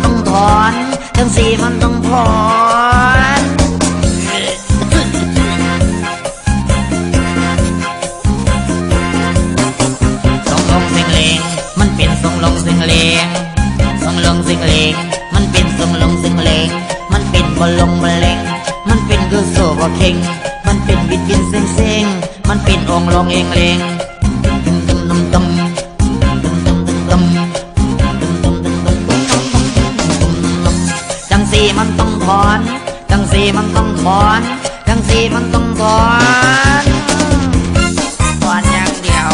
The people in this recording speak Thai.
ต้องถอนจังสี่มันต้องถอนทรงลงสิงเลงมันเป็นทรงลงสิงเลงทรงลงสิงเลงมันเป็นทรงลงสิงเลงมันเป็นบอลลงบอลเลงมันเป็นคือโซ่บอเข่งมันเป็นบิดกินเซ็งเซ็งมันเป็นองลงเองเลงจังสีมันต้องถอนจังสีมันต้องถอนจังสีมันต้องถอนถอนอย่างเดียว